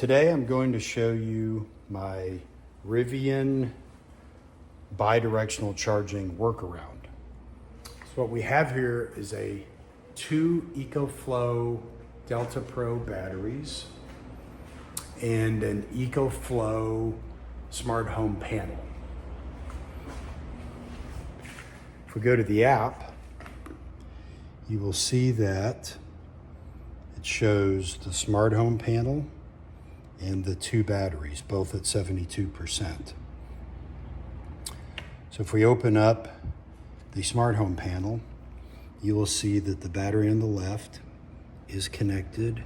Today I'm going to show you my Rivian bi-directional charging workaround. So what we have here is two EcoFlow Delta Pro batteries and an EcoFlow smart home panel. If we go to the app, you will see that it shows the smart home panel and the two batteries, both at 72%. So if we open up the smart home panel, you will see that the battery on the left is connected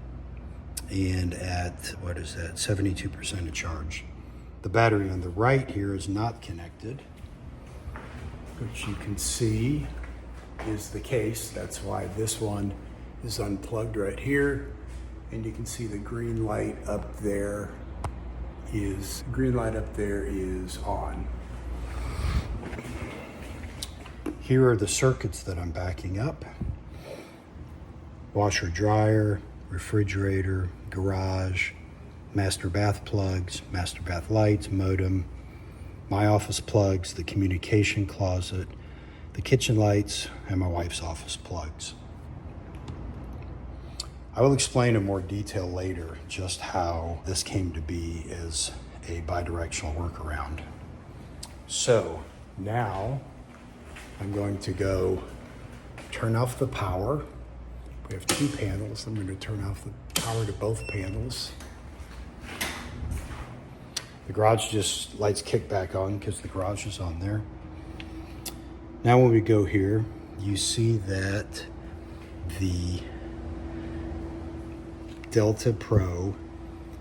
and at, 72% of charge. The battery on the right here is not connected, which you can see is the case. That's why this one is unplugged right here. And you can see the green light up there is on. Here are the circuits that I'm backing up. Washer, dryer, refrigerator, garage, master bath plugs, master bath lights, modem, my office plugs, the communication closet, the kitchen lights, and my wife's office plugs. I will explain in more detail later just how this came to be as a bi-directional workaround. So now I'm going to go turn off the power. We have two panels. I'm going to turn off the power to both panels. The garage just lights kick back on because the garage is on there. Now when we go here, you see that the Delta Pro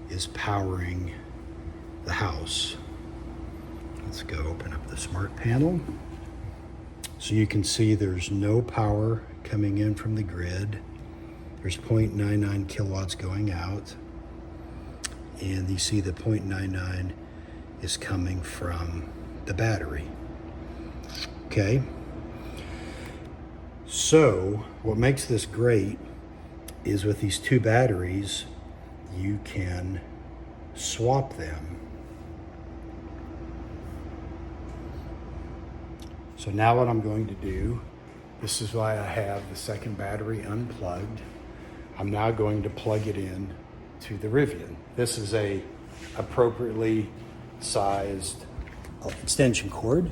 is powering the house. Let's go open up the smart panel. So you can see there's no power coming in from the grid. There's 0.99 kilowatts going out. And you see the 0.99 is coming from the battery. Okay. So what makes this great is with these two batteries, you can swap them. So now what I'm going to do, this is why I have the second battery unplugged. I'm now going to plug it in to the Rivian. This is a appropriately sized extension cord.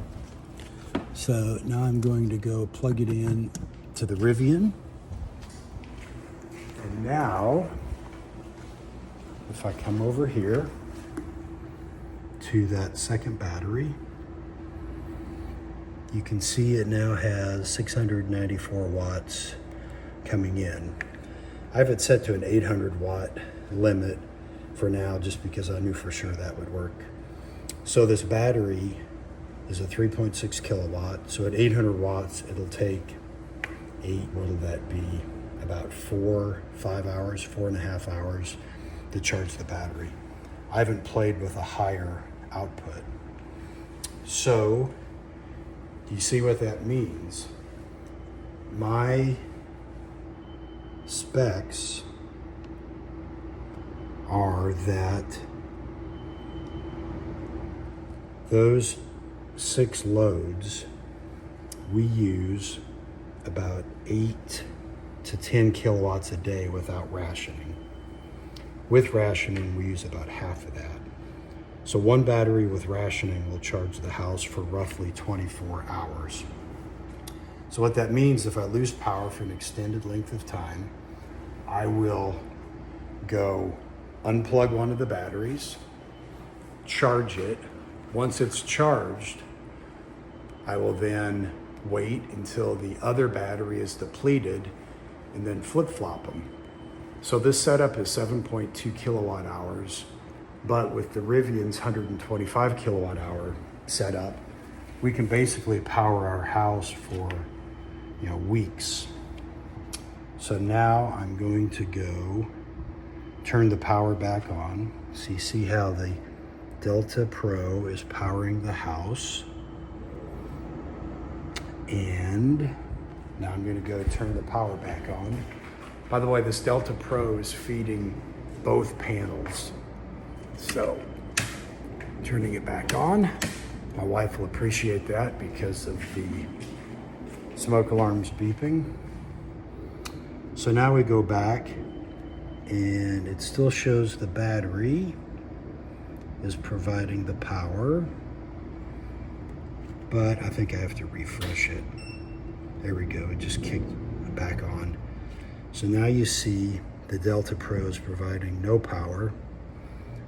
So now I'm going to go plug it in to the Rivian. And now, if I come over here to that second battery, you can see it now has 694 watts coming in. I have it set to an 800 watt limit for now, just because I knew for sure that would work. So this battery is a 3.6 kilowatt. So at 800 watts, it'll take what'll that be? About 4.5 hours to charge the battery. I haven't played with a higher output. So, do you see what that means? My specs are that those 6 loads, we use about 8 to 10 kilowatts a day without rationing. With rationing, we use about half of that. So one battery with rationing will charge the house for roughly 24 hours. So what that means, if I lose power for an extended length of time, I will go unplug one of the batteries, charge it. Once it's charged, I will then wait until the other battery is depleted and then flip-flop them. So this setup is 7.2 kilowatt hours, but with the Rivian's 125 kilowatt hour setup, we can basically power our house for weeks. So now I'm going to go turn the power back on. So you see how the Delta Pro is powering the house. And now I'm going to go turn the power back on. By the way, this Delta Pro is feeding both panels So, turning it back on. My wife will appreciate that because of the smoke alarms beeping. So now we go back and it still shows the battery is providing the power, but I think I have to refresh it. There we go, it just kicked back on. So now you see the Delta Pro is providing no power.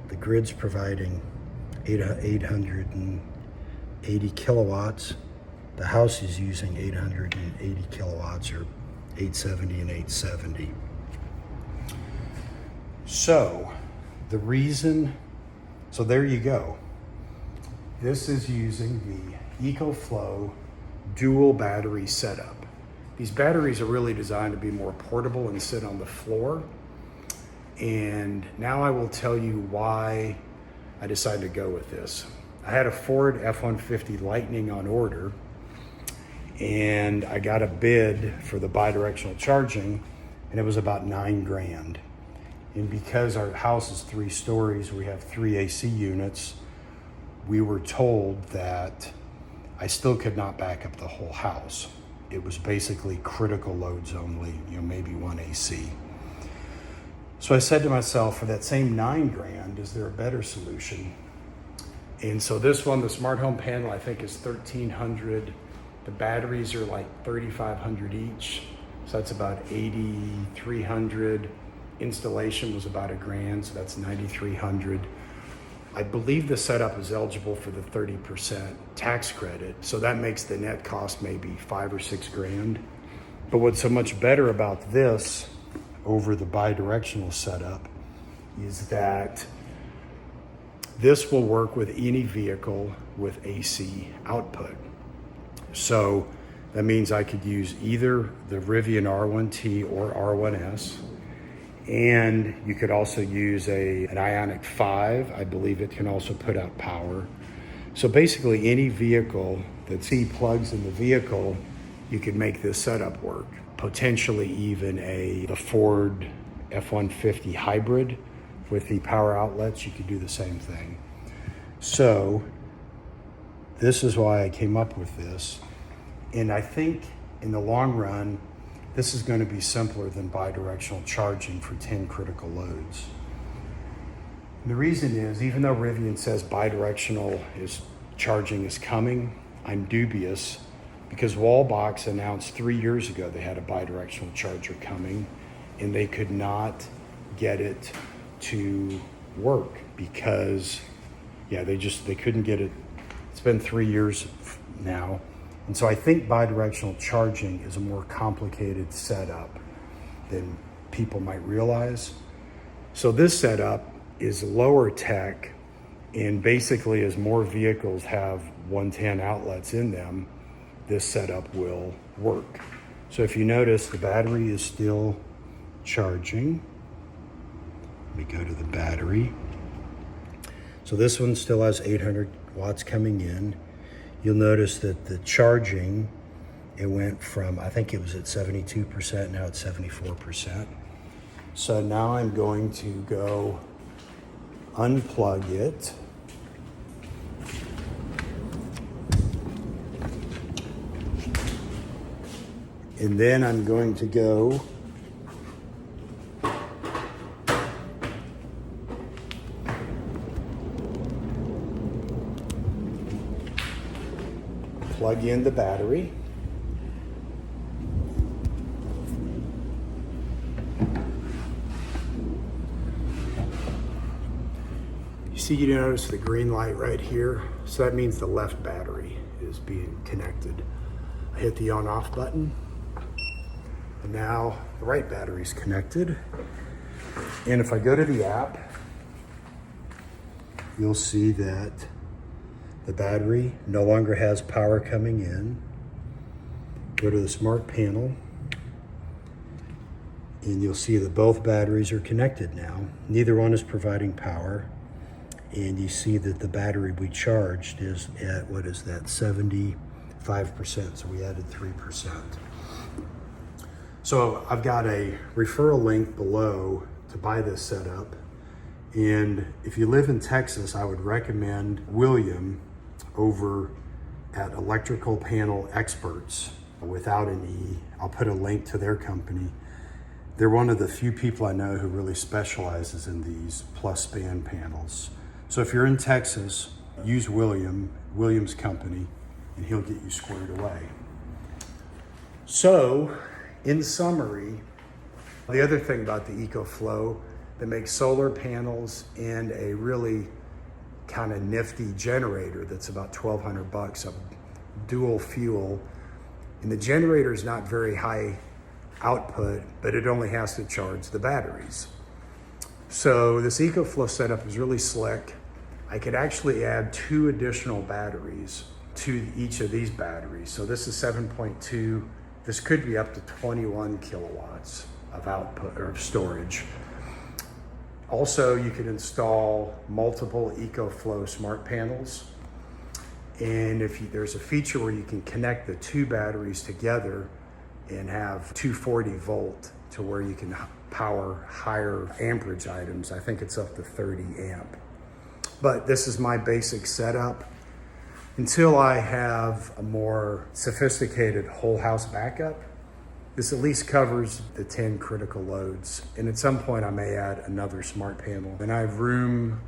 The grid's providing 880 kilowatts. The house is using 880 kilowatts, or 870 and 870. So the reason, so there you go. This is using the EcoFlow dual battery setup. These batteries are really designed to be more portable and sit on the floor. And now I will tell you why I decided to go with this. I had a Ford F-150 Lightning on order, and I got a bid for the bi-directional charging, and it was about $9,000. And because our house is 3 stories, we have 3 AC units, we were told that I still could not back up the whole house. It was basically critical loads only, maybe 1 AC. So I said to myself, for that same $9,000, is there a better solution? And so this one, the smart home panel, I think is $1,300. The batteries are like $3,500 each. So that's about $8,300. Installation was about $1,000, so that's $9,300. I believe the setup is eligible for the 30% tax credit. So that makes the net cost maybe $5,000 or $6,000. But what's so much better about this over the bi-directional setup is that this will work with any vehicle with AC output. So that means I could use either the Rivian R1T or R1S, and you could also use an Ioniq 5. I believe it can also put out power. So basically any vehicle that C plugs in the vehicle, you could make this setup work. Potentially even the Ford F-150 hybrid with the power outlets, you could do the same thing. So this is why I came up with this. And I think in the long run, this is going to be simpler than bi-directional charging for 10 critical loads. And the reason is, even though Rivian says bi-directional charging is coming, I'm dubious, because Wallbox announced 3 years ago they had a bi-directional charger coming, and they could not get it to work because, they couldn't get it. It's been 3 years now. And so I think bi-directional charging is a more complicated setup than people might realize. So this setup is lower tech, and basically as more vehicles have 110 outlets in them, this setup will work. So if you notice, the battery is still charging. Let me go to the battery. So this one still has 800 watts coming in. You'll notice that the charging, it went from, I think it was at 72%, now it's 74%. So now I'm going to go unplug it. And then I'm going to go plug in the battery. You notice the green light right here. So that means the left battery is being connected. I hit the on off button, and now the right battery is connected. And if I go to the app, you'll see that the battery no longer has power coming in. Go to the smart panel, and you'll see that both batteries are connected now. Neither one is providing power. And you see that the battery we charged is at, 75%, so we added 3%. So I've got a referral link below to buy this setup, And if you live in Texas, I would recommend William over at Electrical Panel Experts, without an E. I'll put a link to their company. They're one of the few people I know who really specializes in these plus span panels. So if you're in Texas, use William's company, and he'll get you squared away. So, in summary, the other thing about the EcoFlow that makes solar panels and a really kind of nifty generator that's about $1,200, a dual fuel, and the generator is not very high output, but it only has to charge the batteries. So this EcoFlow setup is really slick. I could actually add 2 additional batteries to each of these batteries. So this is 7.2. This could be up to 21 kilowatts of output or storage. Also, you could install multiple EcoFlow smart panels. And there's a feature where you can connect the 2 batteries together and have 240 volt to where you can power higher amperage items. I think it's up to 30 amp. But this is my basic setup. Until I have a more sophisticated whole house backup, this at least covers the 10 critical loads. And at some point I may add another smart panel. And I have room,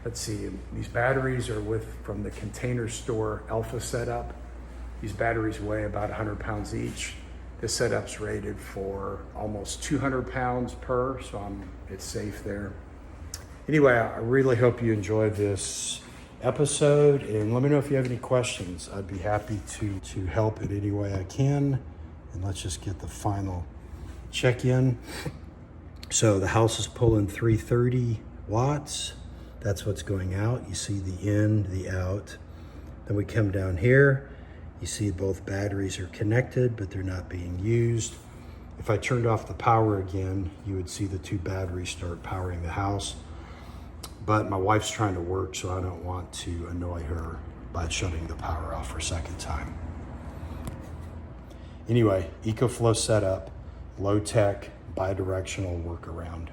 let's see, these batteries are from the Container Store Alpha setup. These batteries weigh about 100 pounds each. This setup's rated for almost 200 pounds per, so it's safe there. Anyway, I really hope you enjoyed this episode, and let me know if you have any questions. I'd be happy to help in any way I can. And let's just get the final check-in. So the house is pulling 330 watts. That's what's going out. You see the in, the out. Then we come down here. You see both batteries are connected, but they're not being used. If I turned off the power again, you would see the 2 batteries start powering the house. But my wife's trying to work, so I don't want to annoy her by shutting the power off for a second time. Anyway, EcoFlow setup, low-tech, bi-directional workaround.